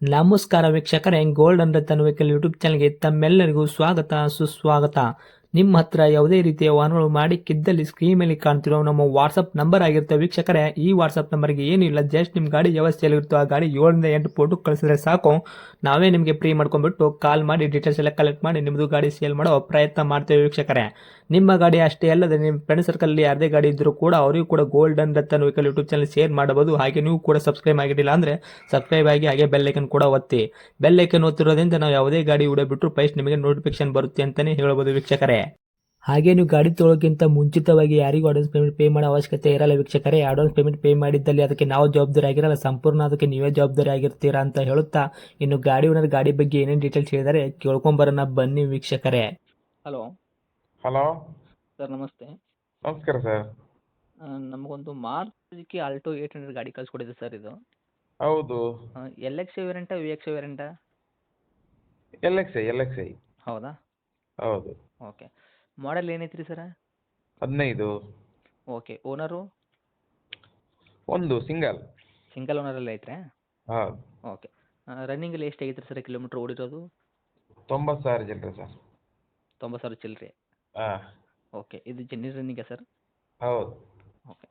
ನಮಸ್ಕಾರ ವೀಕ್ಷಕರೇ, golden Ratan vehicle YouTube ಚಾನಲ್ಗೆ ತಮ್ಮೆಲ್ಲರಿಗೂ ಸ್ವಾಗತ ಸುಸ್ವಾಗತ. ನಿಮ್ಮ ಹತ್ರ ಯಾವುದೇ ರೀತಿಯ ವಾಹನಗಳು ಮಾಡಿಕ್ಕಿದ್ದಲ್ಲಿ ಸ್ಕ್ರೀನ್ ಮೇಲೆ ಕಾಣ್ತಿರೋ ನಮ್ಮ ವಾಟ್ಸಪ್ ನಂಬರ್ ಆಗಿರುತ್ತೆ ವೀಕ್ಷಕರೇ. ಈ ವಾಟ್ಸಪ್ ನಂಬರ್ಗೆ ಏನಿಲ್ಲ, ಜಸ್ಟ್ ನಿಮ್ಮ ಗಾಡಿ ವ್ಯವಸ್ಥೆಯಲ್ಲಿರುತ್ತೋ ಆ ಗಾಡಿ 7 ರಿಂದ 8 ಫೋಟೋ ಕಳಿಸಿದ್ರೆ ಸಾಕು, ನಾವೇ ನಿಮಗೆ ಫ್ರೀ ಮಾಡ್ಕೊಂಡ್ಬಿಟ್ಟು ಕಾಲ್ ಮಾಡಿ ಡೀಟೇಲ್ಸ್ ಎಲ್ಲ ಕಲೆಕ್ಟ್ ಮಾಡಿ ನಿಮ್ಮದು ಗಾಡಿ ಸೇಲ್ ಮಾಡೋ ಪ್ರಯತ್ನ ಮಾಡ್ತೇವೆ ವೀಕ್ಷಕರೇ. ನಿಮ್ಮ ಗಾಡಿ ಅಷ್ಟೇ ಅಲ್ಲದೆ ನಿಮ್ಮ ಫ್ರೆಂಡ್ ಸರ್ಕಲ್ ಯಾರದೇ ಗಾಡಿ ಇದ್ದರೂ ಕೂಡ ಅವರಿಗೂ ಕೂಡ golden Ratan vehicle YouTube channel share ಮಾಡಬಹುದು. ಹಾಗೆ ನೀವು ಕೂಡ ಸಬ್ಸ್ಕ್ರೈಬ್ ಆಗಿರಲಿಲ್ಲ ಅಂದರೆ ಸಬ್ಸ್ಕ್ರೈಬ್ ಆಗಿ ಹಾಗೆ ಬೆಲ್ ಐಕನ್ ಕೂಡ ಒತ್ತಿ. ಬೆಲ್ ಐಕನ್ ಒತ್ತಿರೋದ್ರಿಂದ ನಾವು ಯಾವುದೇ ಗಾಡಿ ವಿಡಿಯೋ ಬಿಟ್ಟರು ಫಸ್ಟ್ ನಿಮಗೆ ನೋಟಿಫಿಕೇಶನ್ ಬರುತ್ತೆ ಅಂತಲೇ ಹೇಳ್ಬೋದು ವೀಕ್ಷಕರೇ. ಹಾಗೆ ನೀವು ಗಾಡಿ ತೊಳೋಕ್ಕಿಂತ ಮುಂಚಿತವಾಗಿ ಯಾರಿಗೂ ಅಡ್ವಾನ್ಸ್ ಪೇಮೆಂಟ್ ಪೇ ಮಾಡೋ ಅವಶ್ಯಕತೆ ಇರಲ್ಲ ವೀಕ್ಷಕರೇ. ಅಡ್ವಾನ್ಸ್ ಪೇಮೆಂಟ್ ಪೇ ಮಾಡಿದ್ದಲ್ಲಿ ಅದಕ್ಕೆ ನಾವು ಜವಾಬ್ದಾರಿ ಆಗಿರಲ್ಲ, ಸಂಪೂರ್ಣ ಅದಕ್ಕೆ ನೀವೇ ಜವಾಬ್ದಾರಿ ಆಗಿರ್ತೀರಾ ಅಂತ ಹೇಳುತ್ತಾ, ಇನ್ನು ಗಾಡಿ ಓನರ್ ಗಾಡಿ ಬಗ್ಗೆ ಏನೇನು ಡೀಟೇಲ್ಸ್ ಹೇಳಿದರೆ ಕೇಳ್ಕೊಂಬರೋಣ ಬನ್ನಿ ವೀಕ್ಷಕರೇ. ಹಲೋ ಹಲೋ ಸರ್, ನಮಸ್ತೆ. ನಮಸ್ಕಾರ ಸರ್. ನಮಗೊಂದು ಮಾರುತಿ ಆಲ್ಟೋ 800 ಗಾಡಿ ಕಳಿಸ್ಕೊಡಿದೆ ಸರ್. ಇದು ಹೌದು, ಎಲ್ ಎಕ್ಸ್ ವೇರಿಯಂಟಾ ವಿ ಎಕ್ಸ್ ವೇರಿಯಂಟಾ? L X I. ಹೌದಾ, ಹೌದು, ಓಕೆ. ಮಾಡೆಲ್ ಏನೈತ್ರಿ ಸರ? 15. ಓಕೆ. ಓನರು ಒಂದು ಸಿಂಗಲ್. ಸಿಂಗಲ್ ಓನರಲ್ಲಿ ಐತ್ರಾ? ಹೌದು. ಓಕೆ. ರನ್ನಿಂಗಲ್ಲಿ ಎಷ್ಟು ಆಗೈತ್ರಿ ಸರ್ ಕಿಲೋಮೀಟ್ರ್ ಓಡಿರೋದು? 90,000 ಚಿಲ್ಲರೆ ಸರ್. 90,000 ಚಿಲ್ಲರೆ. ಹಾಂ, ಓಕೆ. ಇದು ಜೆನ್ಯೂನ್ ರನ್ನಿಂಗಾ ಸರ್? ಹೌದು. ಓಕೆ.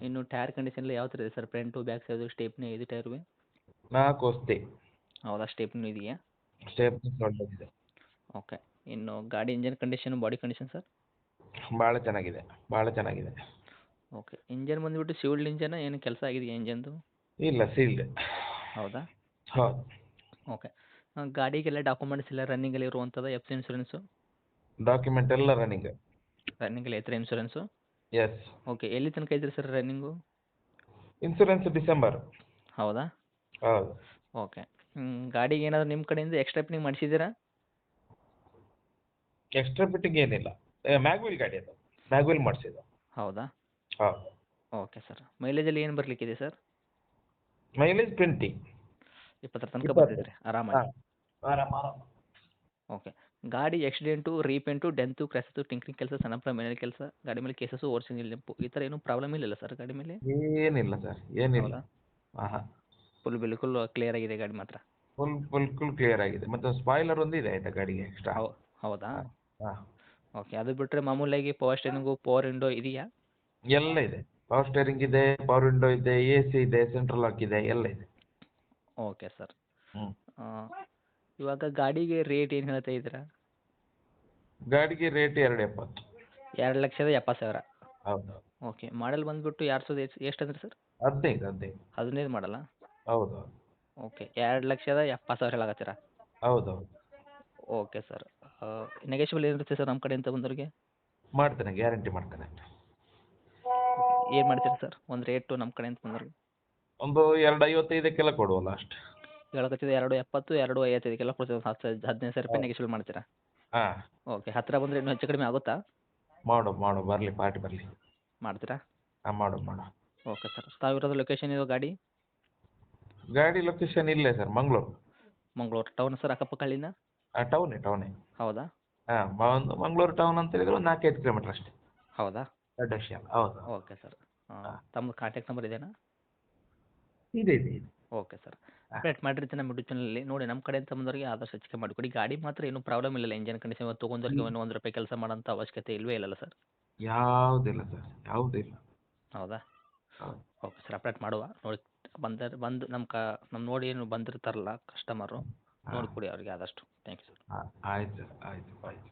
ಇನ್ನು ಟೈರ್ ಕಂಡೀಷನ್ ಎಲ್ಲ ಯಾವ ಥರ ಇದೆ sir? Front back side stepney ಇದು ಟೈರುವೆ? 4 ಹೊಸ್ತಿ. ಹೌದಾ, ಸ್ಟೇಪ್ನೂ ಇದೆಯಾ? ಸ್ಟೆಪ್ ದೊಡ್ಡದಿದೆ. ಓಕೆ. ಇನ್ನು ಗಾಡಿ engine condition, body condition sir? ಭಾಳ ಚೆನ್ನಾಗಿದೆ, ಭಾಳ ಚೆನ್ನಾಗಿದೆ. ಓಕೆ. ಇಂಜನ್ ಬಂದುಬಿಟ್ಟು ಸಿವಿಲ್ ಇಂಜನ್, ಏನು ಕೆಲಸ ಆಗಿದೆಯಾ ಇಂಜನ್ದು? ಇಲ್ಲ, ಸೀಲ್ಡ್. ಹೌದಾ, ಹೌದು. ಓಕೆ. ಗಾಡಿಗೆಲ್ಲ ಡಾಕ್ಯುಮೆಂಟ್ಸ್ ಎಲ್ಲ ರನ್ನಿಂಗಲ್ಲಿ ಇರುವಂಥದ್ದು? F C insurance? ಡಾಕ್ಯುಮೆಂಟ್ ಎಲ್ಲ ರನ್ನಿಂಗ್. ರನ್ನಿಂಗಲ್ಲಿ ಐತ್ರಿ ಇನ್ಶೂರೆನ್ಸು? ಎಸ್. ಓಕೆ. ಎಲ್ಲಿ ತನಕ ಐತ್ರಿ ಸರ್ ರನ್ನಿಂಗು? Insurance December. ಹೌದಾ, ಹೌದು. ಓಕೆ. ಗಾಡಿಗೆ ಏನಾದರೂ ನಿಮ್ಮ ಕಡೆಯಿಂದ ಎಕ್ಸ್ಟ್ರಾ ಫಿಟ್ಟಿಂಗ್ ಮಾಡಿಸಿದ್ದೀರಾ? ಎಕ್ಸ್ಟ್ರಾ ಫಿಟ್ಟಿಂಗ್ ಏನಿಲ್ಲ, ಮ್ಯಾಗ್ವಿಲ್ ಗಾಡಿ ಅದು, ಮ್ಯಾಗ್ವಿಲ್ ಮಾಡಿಸಿದ್ದು. ಹೌದಾ, ಹೌದು. Okay sir. ಮೈಲೇಜಲ್ಲಿ ಏನು ಬರಲಿಕ್ಕಿದೆ ಸರ್? ಮೈಲೇಜ್ 20. 20 ತನಕ 20. ಬರ್ತಿದ್ರಿ ಆರಾಮಾಗಿ? ಹಾಂ, ಆರಾಮ. ಓಕೆ. ಗಾಡಿ ಆಕ್ಸಿಡೆಂಟು, ರೀಪೇಂಟು, ಡೆಂತು, ಕ್ರ್ಯಾಸಸ್ಸು, ಟಿಂಕ್ರಿಂಗ್ ಕೆಲಸ, ಸಣ್ಣ ಪುಟ್ಟ ಮನೆ ಕೆಲಸ, ಗಾಡಿ ಮೇಲೆ ಕೇಸಸ್ಸು, ಓರ್ಸಿಂಗ್ ಲಿಂಪು, ಈ ಥರ ಏನೂ ಪ್ರಾಬ್ಲಮ್ ಇಲ್ಲಲ್ಲ ಸರ್ ಗಾಡಿ ಮೇಲೆ? ಏನಿಲ್ಲ ಸರ್, ಏನಿಲ್ಲ. ಹೌದಾ, ಹಾಂ, ಫುಲ್ ಬಿಲ್ಕುಲ್ ಕ್ಲಿಯರ್ ಆಗಿದೆ ಗಾಡಿ ಮಾತ್ರ? ಫುಲ್ ಕ್ಲಿಯರ್ ಆಗಿದೆ. ಮತ್ತು ಸ್ಪಾಯ್ಲರ್ ಒಂದು ಇದೆ ಆಯ್ತಾ ಗಾಡಿಗೆ ಎಕ್ಸ್ಟ್ರಾ. ಹೌದಾ, ಹಾಂ, ಹಾಂ. ಓಕೆ. ಅದು ಬಿಟ್ಟರೆ ಮಾಮೂಲಾಗಿ ಪವರ್ ಸ್ಟೇರಿಂಗು, ಪವರ್ ವಿಂಡೋ ಇದೆಯಾ? ಎಲ್ಲ ಇದೆ. ಪವರ್ ಸ್ಟೇರಿಂಗ್ ಇದೆ, ಪವರ್ ವಿಂಡೋ ಇದೆ, ಎ ಸಿ ಇದೆ, ಸೆಂಟ್ರಲ್ ಲಾಕ್ ಇದೆ, ಎಲ್ಲ ಇದೆ. Okay sir. ಹ್ಞೂ. ಇವಾಗ ಗಾಡಿಗೆ ರೇಟ್ ಏನು ಹೇಳ್ತಾ ಇದ್ದೀರಾ? ಗಾಡಿಗೆ ರೇಟ್ 2.70. 2,70,000? ಹೌದು. ಓಕೆ. ಮಾಡೆಲ್ ಬಂದುಬಿಟ್ಟು 2000 ಎಷ್ಟು ಅಂದ್ರಿ ಸರ್? 15. 15 ಮಾಡಲ್ಲ? ಹೌದು. ಓಕೆ. 2,70,000 ಹೇಳಕತ್ತೀರಾ? ಹೌದು. Okay sir. ನೆಗೆಷಿಬಲ್ ಏನಿರುತ್ತೆ ಸರ್ ನಮ್ಮ ಕಡೆಯಿಂದ ಬಂದವ್ರಿಗೆ? ಮಾಡ್ತೇನೆ, ಗ್ಯಾರಂಟಿ ಮಾಡ್ತೇನೆ. ಏನು ಮಾಡ್ತೀರಾ ಸರ್ ಒಂದು ರೇಟು ನಮ್ಮ ಕಡೆಯಿಂದ ಬಂದವ್ರಿಗೆ? ಒಂದು 2.55 ಕೊಡುವ ಲಾಸ್ಟ್. ಹೇಳಕತ್ತಿದ್ದು 2,70, 2,55 ಕೊಡ್ತೀವಿ. 15,000 ರೂಪಾಯಿ ನೆಗೆಷಿಬಲ್ ಮಾಡ್ತೀರಾ? ಹಾಂ, ಓಕೆ. ಹತ್ತಿರ ಬಂದರೆ ಇನ್ನೂ ಹೆಚ್ಚು ಕಡಿಮೆ ಆಗುತ್ತಾ? ಮಾಡು ಬರಲಿ, ಪಾರ್ಟಿ ಬರಲಿ. ಮಾಡ್ತೀರಾ? ಹಾಂ, ಮಾಡು. Okay sir. ತಾವಿರೋದು ಲೊಕೇಶನ್ ಇದು ಗಾಡಿ? ಗಾಡಿ ಲೊಕೇಶನ್ ಇಲ್ಲೇ sir, Mangaluru. Mangaluru town sir, ಅಕ್ಕಪಕ್ಕ ಹಳ್ಳಿನ? ಟೌನೇ. ಹೌದಾ, ಹಾಂ, ಒಂದು ಮಂಗಳೂರು ಟೌನ್ ಅಂತ ಹೇಳಿದ್ರೆ ಒಂದು 4-5 ಕಿಲೋಮೀಟ್ರ್ ಅಷ್ಟೇ. ಹೌದಾ, ದೊಡ್ಡ ವಿಷಯ ಅಲ್ಲ. ಹೌದು. Okay sir. ಹಾಂ, ತಮ್ಮದು ಕಾಂಟ್ಯಾಕ್ಟ್ ನಂಬರ್ ಇದೆಯಾ? ಇದೆ. Okay sir. ಅಪ್ಡೇಟ್ ಮಾಡಿರ್ತೀನಿ ನಮ್ಮ ಯೂಟ್ಯೂಬ್ ಚಾನಲಲ್ಲಿ. ನೋಡಿ, ನಮ್ಮ ಕಡೆಯಿಂದ ಬಂದವರಿಗೆ ಆದಷ್ಟು ಹೆಚ್ಚಿಗೆ ಮಾಡಿಕೊಡಿ. ಗಾಡಿ ಮಾತ್ರ ಏನೂ ಪ್ರಾಬ್ಲಮ್ ಇಲ್ಲ. ಇಂಜನ್ ಕಂಡೀಷನ್ ತೊಗೊಂಡವ್ರಿಗೆ ಹ್ಮ್. ಒಂದು ರೂಪಾಯಿ ಕೆಲಸ ಮಾಡೋಂಥ ಅವಶ್ಯಕತೆ ಇಲ್ಲವೇ ಇಲ್ಲಲ್ಲ ಸರ್? ಯಾವುದಿಲ್ಲ ಸರ್, ಯಾವುದಿಲ್ಲ. ಹೌದಾ, ಹೌದು. Okay sir. ಅಪ್ಡೇಟ್ ಮಾಡುವ. ನೋಡಿ, ಬಂದು ನಮ್ಮ ನೋಡಿ ಏನು ಬಂದಿರ್ತಾರಲ್ಲ ಕಸ್ಟಮರು, ಹಾಂ, ನೋಡಿ ಕೊಡಿ ಅವರಿಗೆ ಆದಷ್ಟು. Thank you sir. ಆಯ್ತು ಸರ್, ಆಯ್ತು.